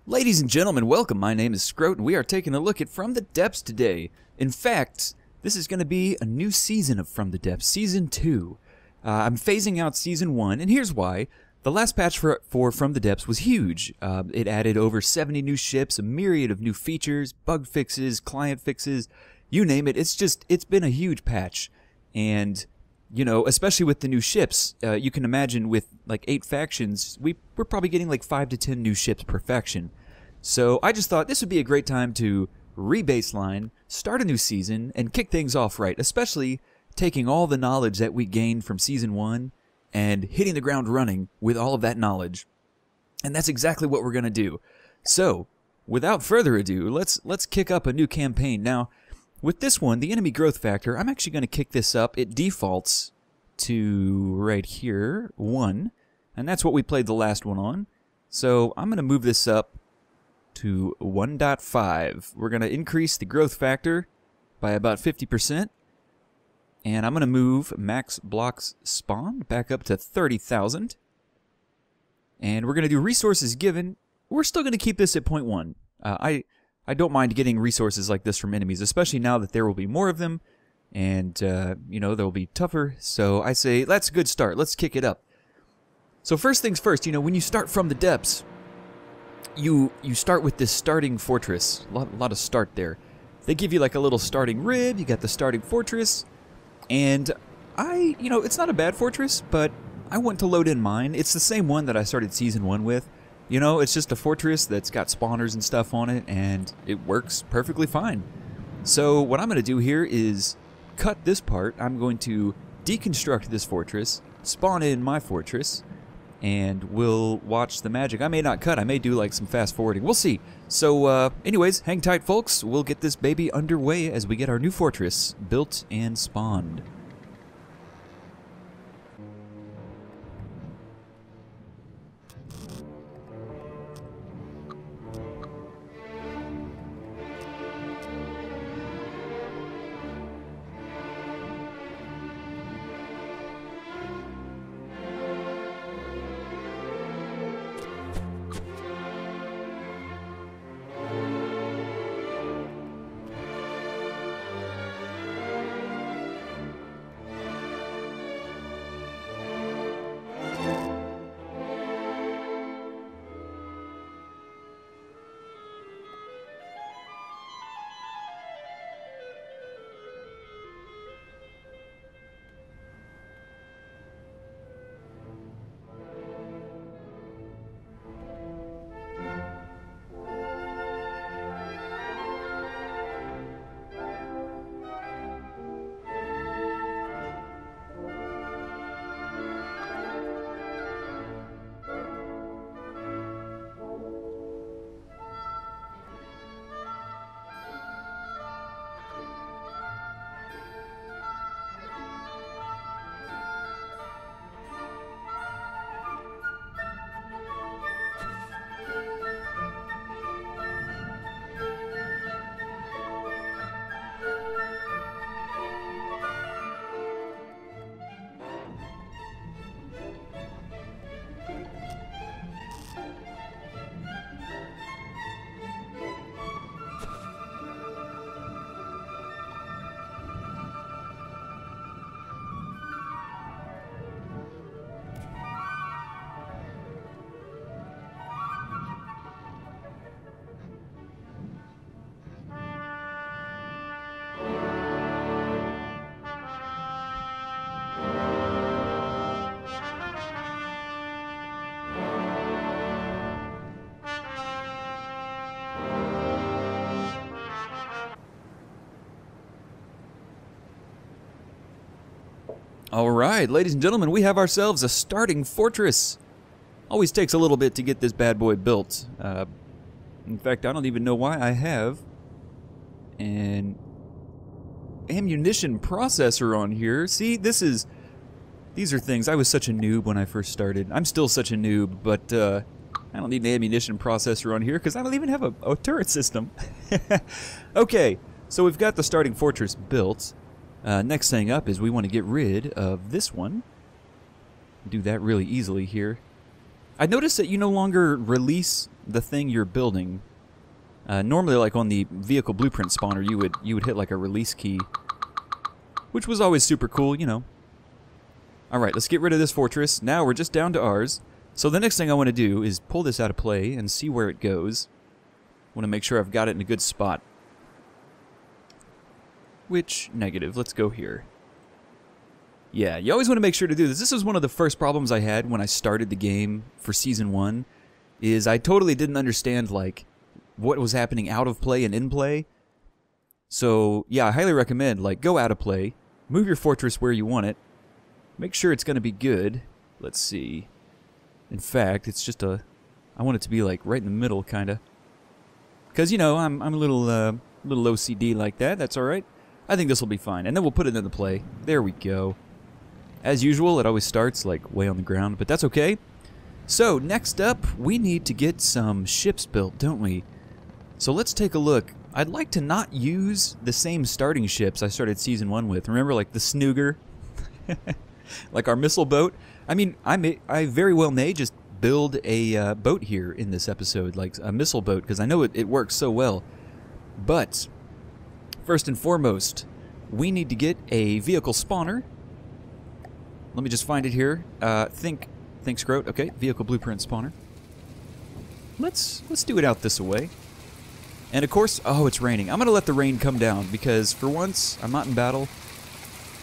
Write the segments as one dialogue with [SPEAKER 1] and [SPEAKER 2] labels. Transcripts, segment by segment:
[SPEAKER 1] Ladies and gentlemen, welcome. My name is Scroat, and we are taking a look at From the Depths today. In fact, this is going to be a new season of From the Depths, Season 2. I'm phasing out Season 1, and here's why. The last patch for From the Depths was huge. It added over 70 new ships, a myriad of new features, bug fixes, client fixes, you name it. It's been a huge patch. And, you know, especially with the new ships, you can imagine with like 8 factions, we're probably getting like 5 to 10 new ships per faction. So I just thought this would be a great time to re-baseline, start a new season, and kick things off right, especially taking all the knowledge that we gained from Season 1 and hitting the ground running with all of that knowledge. And that's exactly what we're going to do. So, without further ado, let's kick up a new campaign. Now, with this one, the enemy growth factor, I'm actually going to kick this up. It defaults to right here, 1, and that's what we played the last one on. So I'm going to move this up to 1.5. We're going to increase the growth factor by about 50%, and I'm going to move max blocks spawned back up to 30,000. And we're going to do resources given. We're still going to keep this at 0.1. I don't mind getting resources like this from enemies, especially now that there will be more of them, and, you know, they'll be tougher. So I say, that's a good start. Let's kick it up. So first things first, you know, when you start From the Depths, you start with this starting fortress. A lot of start there. They give you like a little starting rib, you got the starting fortress, and you know, it's not a bad fortress, but I want to load in mine. It's the same one that I started Season 1 with. You know, it's just a fortress that's got spawners and stuff on it, and it works perfectly fine. So what I'm going to do here is cut this part. I'm going to deconstruct this fortress, spawn in my fortress, and we'll watch the magic. I may not cut. I may do like some fast forwarding. We'll see. So anyways, hang tight, folks. We'll get this baby underway as we get our new fortress built and spawned. Alright, ladies and gentlemen, we have ourselves a starting fortress. Always takes a little bit to get this bad boy built. In fact, I don't even know why I have an ammunition processor on here. See, these are things. I was such a noob when I first started. I'm still such a noob, but I don't need an ammunition processor on here because I don't even have a turret system. Okay, so we've got the starting fortress built. Next thing up is we want to get rid of this one. Do that really easily here. I noticed that you no longer release the thing you're building. Normally, like on the vehicle blueprint spawner, you would hit like a release key, which was always super cool, you know. Alright, let's get rid of this fortress. Now we're just down to ours. So the next thing I want to do is pull this out of play and see where it goes. Want to make sure I've got it in a good spot. Which, negative. Let's go here. Yeah, you always want to make sure to do this. This is one of the first problems I had when I started the game for Season 1, is I totally didn't understand, like, what was happening out of play and in play. So, yeah, I highly recommend, like, go out of play, move your fortress where you want it, make sure it's going to be good. Let's see. In fact, it's just a... I want it to be, like, right in the middle, kind of. Because, you know, I'm a little OCD like that. That's alright. I think this will be fine. And then we'll put it into play. There we go. As usual, it always starts, like, way on the ground, but that's okay. So, next up, we need to get some ships built, don't we? So let's take a look. I'd like to not use the same starting ships I started Season 1 with. Remember, like, the Snooger? Like our missile boat? I mean, I very well may just build a boat here in this episode, like a missile boat, because I know it works so well. But, first and foremost, we need to get a vehicle spawner. Let me just find it here. Think Scroat. Okay, vehicle blueprint spawner. Let's do it out this way. And of course, oh, it's raining. I'm gonna let the rain come down because for once I'm not in battle,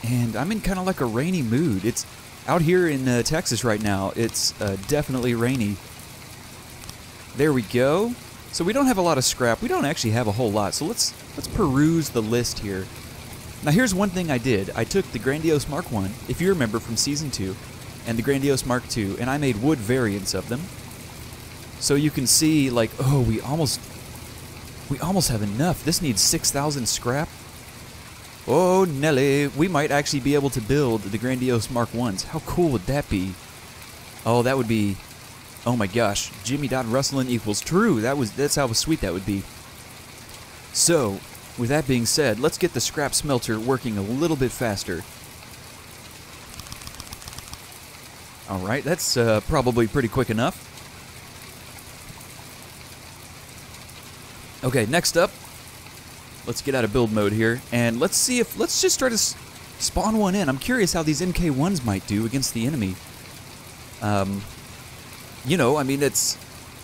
[SPEAKER 1] and I'm in kind of like a rainy mood. It's out here in Texas right now. It's definitely rainy. There we go. So we don't have a lot of scrap. We don't actually have a whole lot. So let's peruse the list here. Now here's one thing I did. I took the Grandious Mk1, if you remember from Season 2, and the Grandious Mk2, and I made wood variants of them. So you can see, like, oh, we almost have enough. This needs 6,000 scrap. Oh, Nelly, we might actually be able to build the Grandious Mk1s. How cool would that be? Oh, that would be... Oh my gosh, Jimmy.Rustlin equals true. That's how sweet that would be. So, with that being said, let's get the scrap smelter working a little bit faster. Alright, that's probably pretty quick enough. Okay, next up, let's get out of build mode here, and let's just try to spawn one in. I'm curious how these Mk1s might do against the enemy. You know, I mean,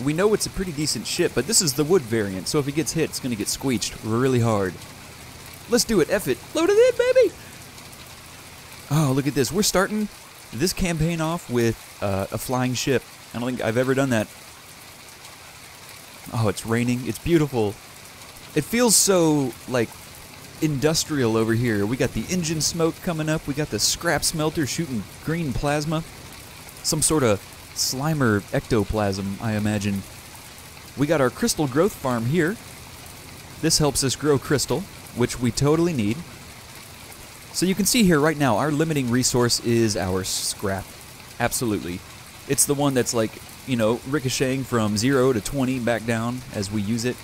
[SPEAKER 1] we know it's a pretty decent ship, but this is the wood variant, so if it gets hit, it's going to get squeeched really hard. Let's do it, F it. Load it in, baby! Oh, look at this. We're starting this campaign off with a flying ship. I don't think I've ever done that. Oh, it's raining. It's beautiful. It feels so, like, industrial over here. We got the engine smoke coming up. We got the scrap smelter shooting green plasma. Some sort of Slimer ectoplasm, I imagine. We got our crystal growth farm here. This helps us grow crystal, which we totally need. So you can see here right now, our limiting resource is our scrap. Absolutely. It's the one that's like, you know, ricocheting from 0 to 20 back down as we use it.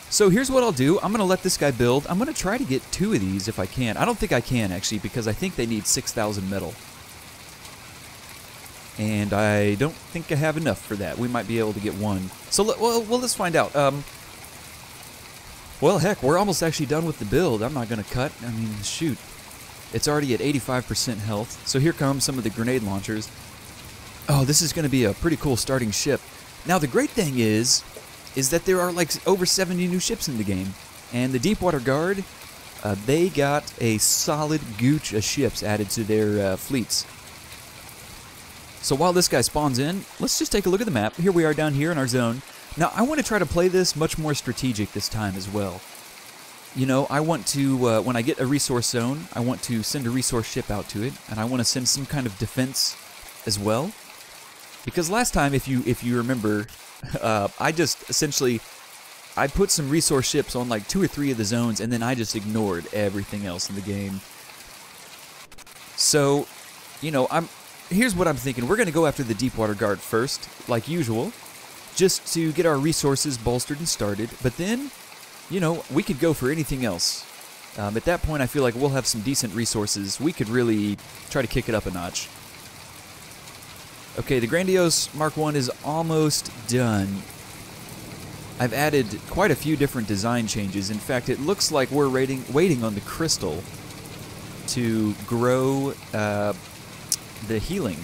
[SPEAKER 1] So here's what I'll do. I'm going to let this guy build. I'm going to try to get 2 of these if I can. I don't think I can, actually, because I think they need 6,000 metal. And I don't think I have enough for that. We might be able to get 1. So, let's find out. Well, heck, we're almost actually done with the build. I'm not going to cut. I mean, shoot. It's already at 85% health. So here come some of the grenade launchers. Oh, this is going to be a pretty cool starting ship. Now, the great thing is that there are like over 70 new ships in the game. And the Deepwater Guard, they got a solid gooch of ships added to their fleets. So while this guy spawns in, let's just take a look at the map. Here we are down here in our zone. Now, I want to try to play this much more strategic this time as well. You know, I want to, when I get a resource zone, I want to send a resource ship out to it, and I want to send some kind of defense as well. Because last time, if you remember, I just essentially, I put some resource ships on like 2 or 3 of the zones, and then I just ignored everything else in the game. So, you know, here's what I'm thinking. We're going to go after the Deepwater Guard first, like usual, just to get our resources bolstered and started. But then, you know, we could go for anything else. At that point, I feel like we'll have some decent resources. We could really try to kick it up a notch. Okay, the Grandious Mk1 is almost done. I've added quite a few different design changes. In fact, it looks like we're waiting on the crystal to grow the healing.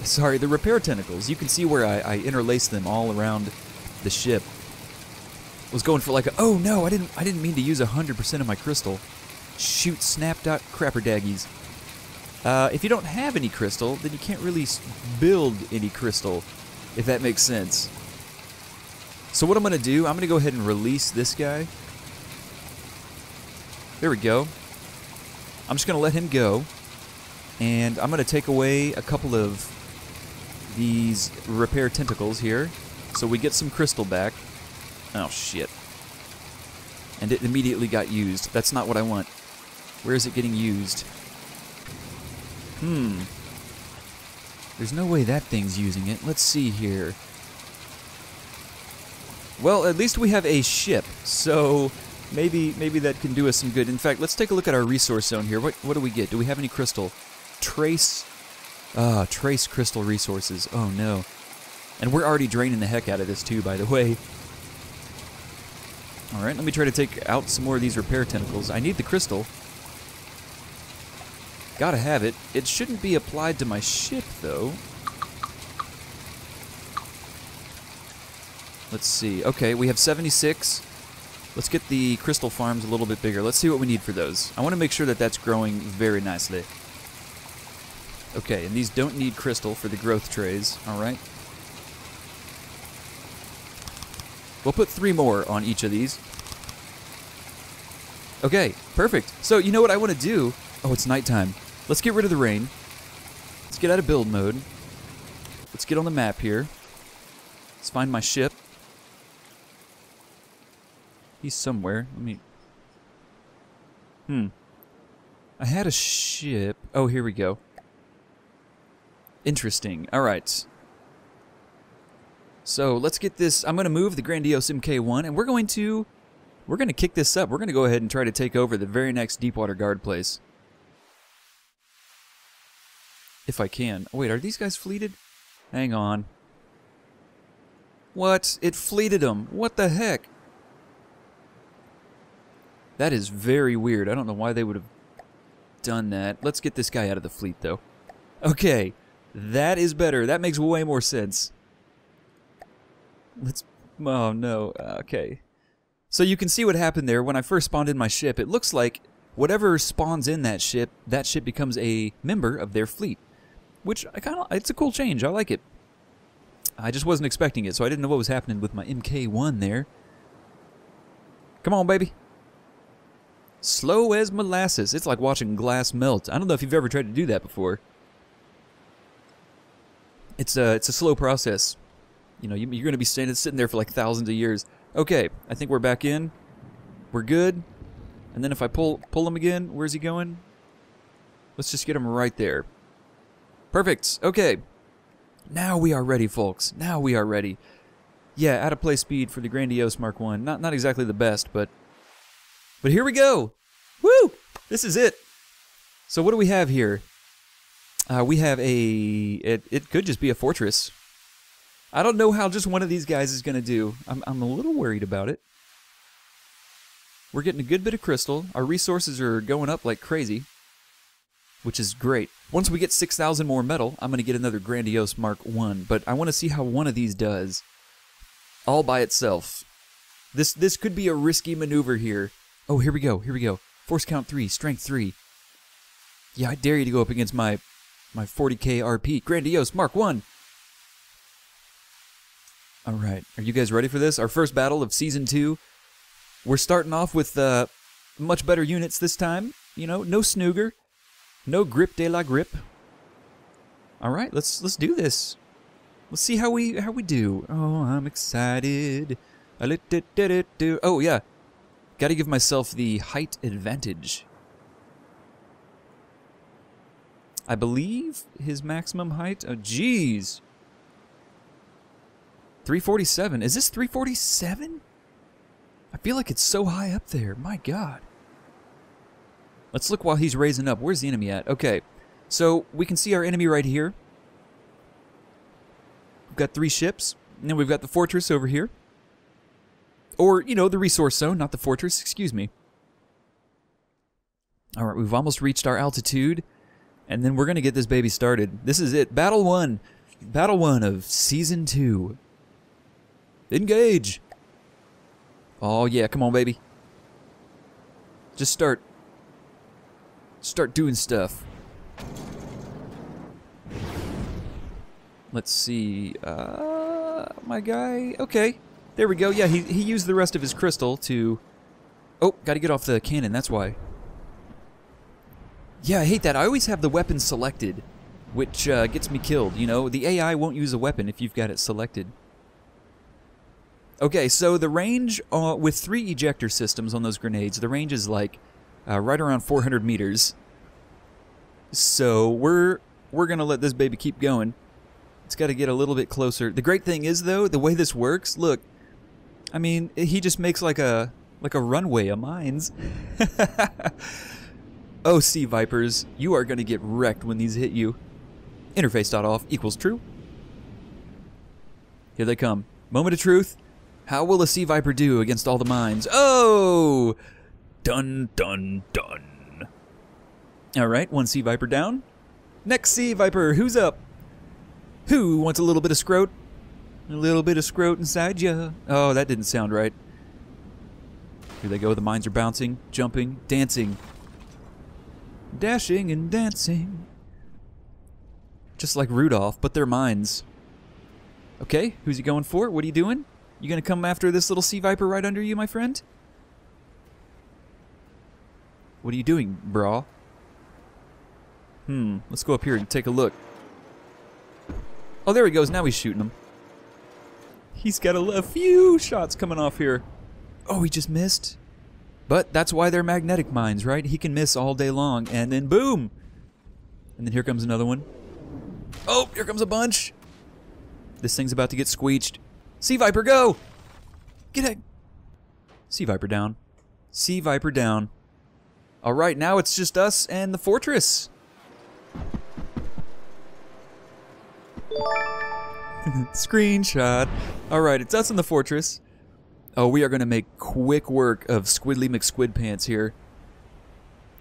[SPEAKER 1] Sorry, the repair tentacles. You can see where I interlaced them all around the ship. Was going for like a, oh no, I didn't mean to use 100% of my crystal. Shoot, snap dot crapper daggies. If you don't have any crystal, then you can't really build any crystal, if that makes sense. So what I'm going to do, I'm going to go ahead and release this guy. There we go. I'm just going to let him go. And I'm going to take away a couple of these repair tentacles here, so we get some crystal back. Oh, shit. And it immediately got used. That's not what I want. Where is it getting used? There's no way that thing's using it. Let's see here. Well, at least we have a ship, so maybe that can do us some good. In fact, let's take a look at our resource zone here. What do we get? Do we have any crystal? Trace crystal resources. Oh, no. And we're already draining the heck out of this, too, by the way. Alright, let me try to take out some more of these repair tentacles. I need the crystal. Gotta have it. It shouldn't be applied to my ship, though. Let's see. Okay, we have 76. Let's get the crystal farms a little bit bigger. Let's see what we need for those. I want to make sure that that's growing very nicely. Okay, and these don't need crystal for the growth trays. Alright. We'll put 3 more on each of these. Okay, perfect. So, you know what I want to do? Oh, it's nighttime. Let's get rid of the rain. Let's get out of build mode. Let's get on the map here. Let's find my ship. He's somewhere. Let me... I had a ship. Oh, here we go. Interesting. Alright. So, let's get this... I'm going to move the Grandious Mk1, and we're going to kick this up. We're going to go ahead and try to take over the very next Deepwater Guard place. If I can. Oh, wait, are these guys fleeted? Hang on. What? It fleeted them. What the heck? That is very weird. I don't know why they would have done that. Let's get this guy out of the fleet, though. Okay. That is better. That makes way more sense. Let's... Oh, no. Okay. So you can see what happened there. When I first spawned in my ship, it looks like whatever spawns in that ship becomes a member of their fleet. Which, it's a cool change. I like it. I just wasn't expecting it, so I didn't know what was happening with my Mk1 there. Come on, baby. Slow as molasses. It's like watching glass melt. I don't know if you've ever tried to do that before. It's a slow process. You know, you're going to be sitting there for like thousands of years. Okay, I think we're back in. We're good. And then if I pull him again, where's he going? Let's just get him right there. Perfect. Okay. Now we are ready, folks. Now we are ready. Yeah, out of play speed for the Grandious Mk1. Not exactly the best, but here we go. Woo! This is it. So what do we have here? We have it could just be a fortress. I don't know how just one of these guys is going to do. I'm a little worried about it. We're getting a good bit of crystal. Our resources are going up like crazy, which is great. Once we get 6,000 more metal, I'm going to get another Grandious Mk1, but I want to see how one of these does all by itself. This could be a risky maneuver here. Oh, here we go. Here we go. Force count 3, strength 3. Yeah, I dare you to go up against my 40k RP. Grandious Mk1. Alright, are you guys ready for this? Our first battle of Season 2. We're starting off with much better units this time. You know, no snooger. No grip de la grip. Alright, let's do this. Let's see how we do. Oh, I'm excited. Oh, yeah. Gotta give myself the height advantage. I believe his maximum height... Oh, jeez. 347. Is this 347? I feel like it's so high up there. My God. Let's look while he's raising up. Where's the enemy at? Okay. So, we can see our enemy right here. We've got 3 ships, and then we've got the fortress over here. Or, you know, the resource zone, not the fortress, excuse me. Alright, we've almost reached our altitude, and then we're going to get this baby started. This is it, Battle 1. Battle 1 of Season 2. Engage! Oh yeah, come on baby. Just start doing stuff. Let's see, my guy, okay. There we go, yeah, he used the rest of his crystal to... Oh, gotta get off the cannon, that's why. Yeah, I hate that. I always have the weapon selected, which gets me killed, you know? The AI won't use a weapon if you've got it selected. Okay, so the range, with 3 ejector systems on those grenades, the range is like right around 400 meters. So we're gonna let this baby keep going. It's got to get a little bit closer. The great thing is, though, the way this works, look, I mean, he just makes like a runway of mines. Oh, Sea Vipers, you are going to get wrecked when these hit you. Interface.off equals true. Here they come. Moment of truth. How will a Sea Viper do against all the mines? Oh! Dun, dun, dun. All right, 1 Sea Viper down. Next Sea Viper, who's up? Who wants a little bit of scrote? A little bit of scrote inside ya. Oh, that didn't sound right. Here they go. The mines are bouncing, jumping, dancing. Dashing and dancing. Just like Rudolph, but they're mines. Okay, who's he going for? What are you doing? You gonna come after this little Sea Viper right under you, my friend? What are you doing, brah? Let's go up here and take a look. Oh, there he goes. Now he's shooting him. He's got a few shots coming off here. Oh, he just missed. But that's why they're magnetic mines, right? He can miss all day long, and then boom! And then here comes another one. Oh, here comes a bunch. This thing's about to get squeeched. Sea Viper, go! Get it! Sea Viper down. Sea Viper down. Alright, now it's just us and the fortress. Screenshot. Alright, it's us in the fortress. Oh, we are going to make quick work of Squidly McSquidpants here.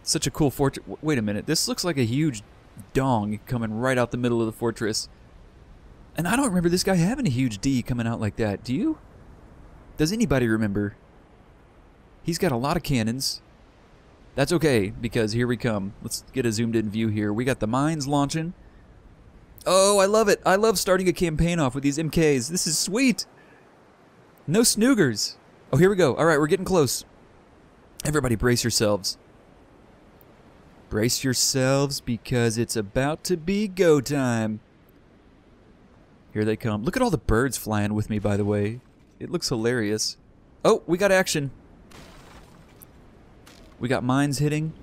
[SPEAKER 1] Such a cool fortress. Wait a minute, this looks like a huge dong coming right out the middle of the fortress. And I don't remember this guy having a huge D coming out like that. Do you? Does anybody remember? He's got a lot of cannons. That's okay, because here we come. Let's get a zoomed in view here. We got the mines launching. Oh, I love it. I love starting a campaign off with these MKs. This is sweet. No snoogers. Oh, here we go. All right, we're getting close. Everybody brace yourselves. Brace yourselves because it's about to be go time. Here they come. Look at all the birds flying with me, by the way. It looks hilarious. Oh, we got action. We got mines hitting.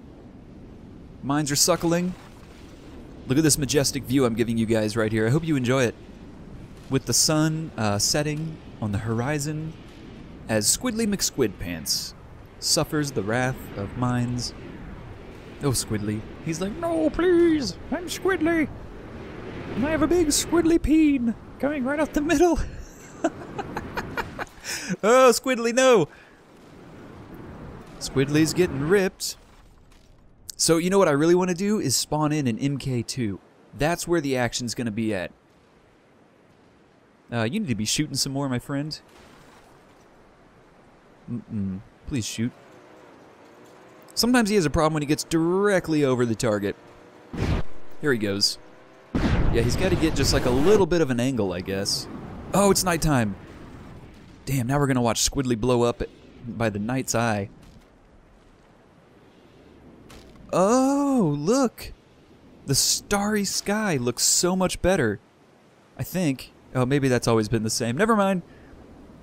[SPEAKER 1] Mines are suckling. Look at this majestic view I'm giving you guys right here. I hope you enjoy it. With the sun setting on the horizon as Squidly McSquidpants suffers the wrath of mines. Oh, Squidly. He's like, no, please. I'm Squidly. And I have a big squiddly peen coming right out the middle. Oh, Squidly, no. Squidly's getting ripped. So, you know what I really want to do is spawn in an MK2. That's where the action's going to be at. You need to be shooting some more, my friend. Please shoot. Sometimes he has a problem when he gets directly over the target. Here he goes. Yeah, he's got to get just like a little bit of an angle, I guess. Oh, it's nighttime. Damn, now we're going to watch Squidly blow up by the night's eye. Oh, look. The starry sky looks so much better. I think. Oh, maybe that's always been the same. Never mind.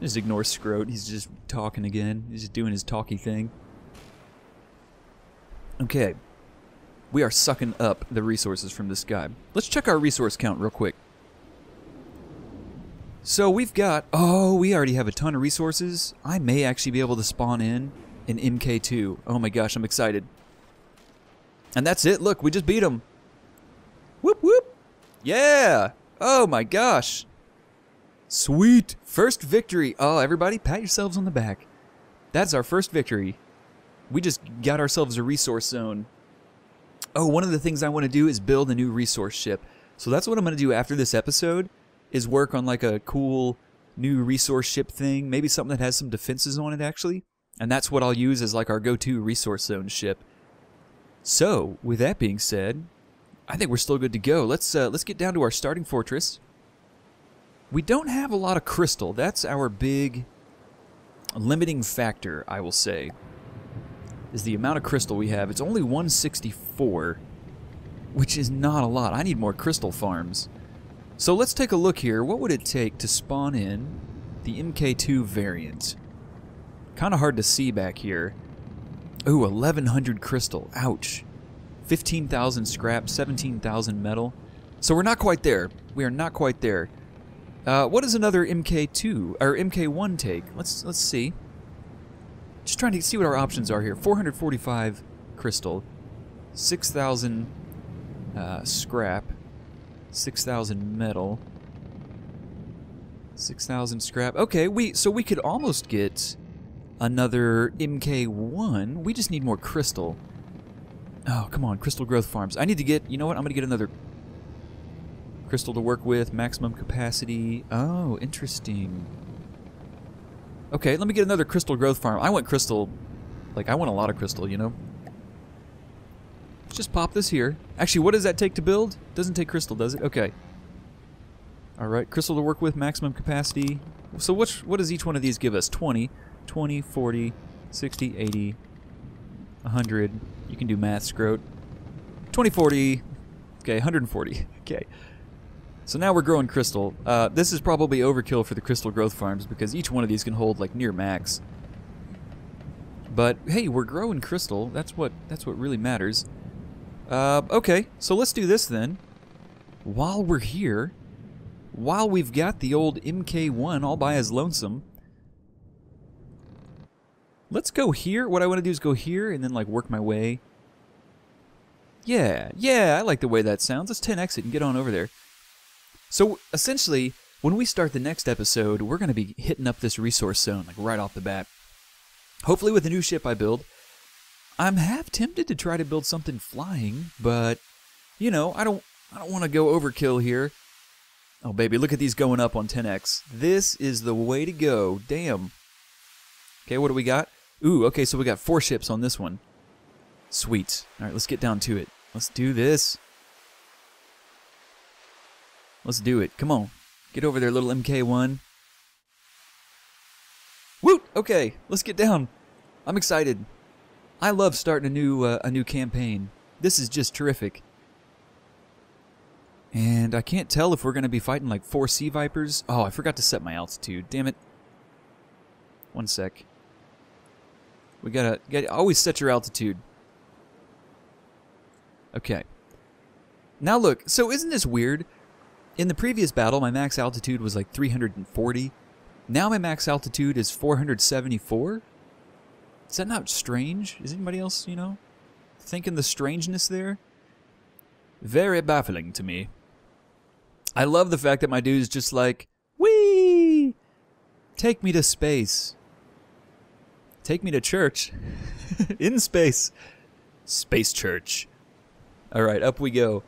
[SPEAKER 1] Just ignore Scrote. He's just talking again. He's just doing his talky thing. Okay. We are sucking up the resources from this guy. Let's check our resource count real quick. So we've got... Oh, we already have a ton of resources. I may actually be able to spawn in an MK2. Oh my gosh, I'm excited. And that's it. Look, we just beat him. Whoop, whoop. Yeah. Oh my gosh. Sweet! First victory! Oh, everybody, pat yourselves on the back. That's our first victory. We just got ourselves a resource zone. Oh, one of the things I want to do is build a new resource ship. So that's what I'm going to do after this episode, is work on like a cool new resource ship thing. Maybe something that has some defenses on it, actually. And that's what I'll use as like our go-to resource zone ship. So, with that being said, I think we're still good to go. Let's get down to our starting fortress. We don't have a lot of crystal. That's our big limiting factor, I will say, is the amount of crystal we have. It's only 164, which is not a lot. I need more crystal farms. So let's take a look here. What would it take to spawn in the Mk2 variant? Kind of hard to see back here. Ooh, 1,100 crystal. Ouch. 15,000 scrap, 17,000 metal. So we're not quite there. We are not quite there. What does another Mk2 or Mk1 take? Let's see. Just trying to see what our options are here. 445 crystal, 6,000 scrap, 6,000 metal, 6,000 scrap. Okay, so we could almost get another Mk1. We just need more crystal. Oh, come on, crystal growth farms. I need to get, you know what? I'm going to get another crystal to work with, maximum capacity. Oh, interesting. Okay, let me get another crystal growth farm. I want crystal, like I want a lot of crystal, you know? Let's just pop this here. Actually, what does that take to build? Doesn't take crystal, does it? Okay. Alright, crystal to work with, maximum capacity. So what does each one of these give us? 20, 20, 40, 60, 80, 100. You can do math, Scroat. 20, 40. Okay, 140. Okay. So now we're growing crystal. This is probably overkill for the crystal growth farms because each one of these can hold like near max. But hey, we're growing crystal. That's what really matters. Okay, so let's do this then. While we're here, while we've got the old Mk1 all by his lonesome, let's go here. What I want to do is go here and then like work my way. Yeah, I like the way that sounds. Let's 10x it and get on over there. So, essentially, when we start the next episode, we're going to be hitting up this resource zone, like, right off the bat. Hopefully with the new ship I build. I'm half tempted to try to build something flying, but, you know, I don't want to go overkill here. Oh, baby, look at these going up on 10x. This is the way to go. Damn. Okay, what do we got? Ooh, okay, so we got 4 ships on this one. Sweet. All right, let's get down to it. Let's do this. Let's do it. Come on. Get over there, little Mk1. Woot! Okay, let's get down. I'm excited. I love starting a new campaign. This is just terrific. And I can't tell if we're going to be fighting like 4 sea vipers. Oh, I forgot to set my altitude. Damn it. One sec. We gotta always set your altitude. Okay. Now look, so isn't this weird? In the previous battle, my max altitude was like 340. Now my max altitude is 474? Is that not strange? Is anybody else, you know, thinking the strangeness there? Very baffling to me. I love the fact that my dude's just like, whee! Take me to space. Take me to church. In space. Space church. Alright, up we go.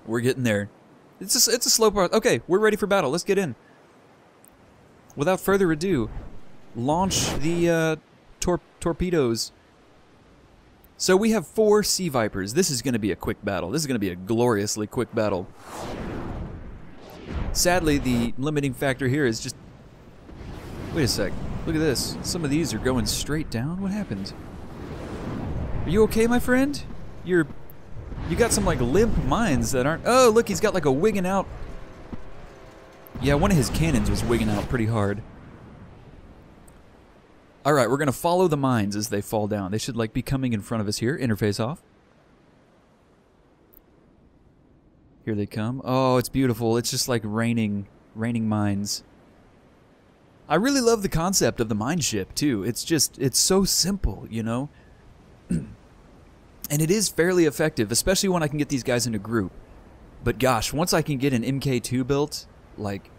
[SPEAKER 1] We're getting there. It's a slow part. Okay, we're ready for battle. Let's get in. Without further ado, launch the torpedoes. So we have 4 sea vipers. This is going to be a quick battle. This is going to be a gloriously quick battle. Sadly, the limiting factor here is just... Wait a sec. Look at this. Some of these are going straight down. What happened? Are you okay, my friend? You got some like limp mines that aren't... Oh, look, he's got like a wigging out. Yeah, one of his cannons was wigging out pretty hard. Alright, we're going to follow the mines as they fall down. They should like be coming in front of us here. Interface off. Here they come. Oh, it's beautiful. It's just like raining mines. I really love the concept of the mine ship too. It's so simple, you know? And it is fairly effective, especially when I can get these guys in a group. But gosh, once I can get an MK2 built, like,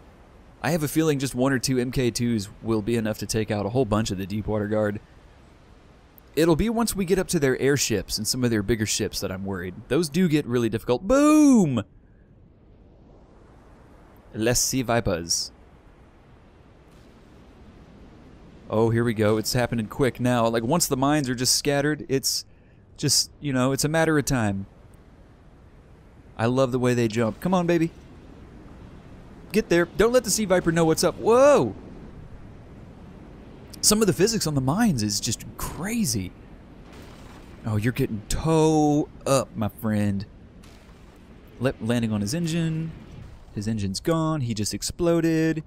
[SPEAKER 1] I have a feeling just 1 or 2 MK2s will be enough to take out a whole bunch of the Deepwater Guard. It'll be once we get up to their airships and some of their bigger ships that I'm worried. Those do get really difficult. Boom! Let's see Vipers. Oh, here we go. It's happening quick now. Like, once the mines are just scattered, it's just, you know, it's a matter of time. I love the way they jump. Come on, baby. Get there. Don't let the Sea Viper know what's up. Whoa! Some of the physics on the mines is just crazy. Oh, you're getting toe up, my friend. Landing on his engine. His engine's gone. He just exploded.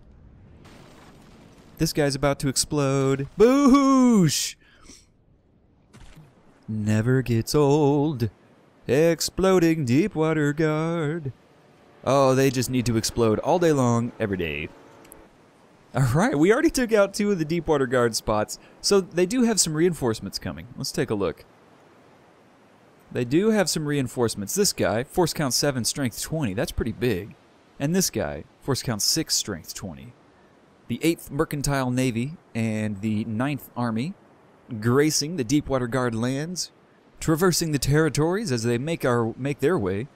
[SPEAKER 1] This guy's about to explode. Boosh! Never gets old. Exploding Deepwater Guard. Oh, they just need to explode all day long, every day. Alright, we already took out 2 of the Deepwater Guard spots, so they do have some reinforcements coming. Let's take a look. They do have some reinforcements. This guy, force count 7, strength 20. That's pretty big. And this guy, force count 6, strength 20. The 8th Mercantile Navy and the 9th Army, gracing the Deepwater Guard lands, traversing the territories as they make their way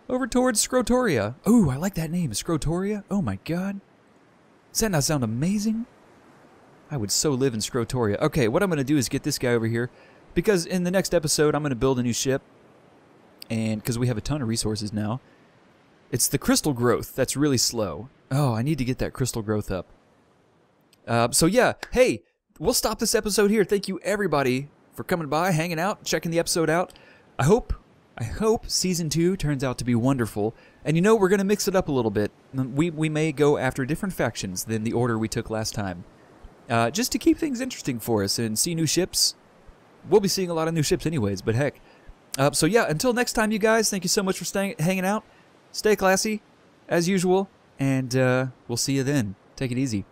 [SPEAKER 1] over towards Scrotoria. Ooh, I like that name, Scrotoria. Oh my god. Does that not sound amazing? I would so live in Scrotoria. Okay, what I'm going to do is get this guy over here, because in the next episode I'm going to build a new ship, and because we have a ton of resources now. It's the crystal growth that's really slow. Oh, I need to get that crystal growth up. So yeah, hey, we'll stop this episode here. Thank you everybody for coming by, hanging out, checking the episode out. I hope Season 2 turns out to be wonderful. And you know, we're going to mix it up a little bit. We may go after different factions than the order we took last time. Just to keep things interesting for us and see new ships. We'll be seeing a lot of new ships anyways, but heck. So yeah, until next time, you guys, thank you so much for hanging out. Stay classy, as usual, and we'll see you then. Take it easy.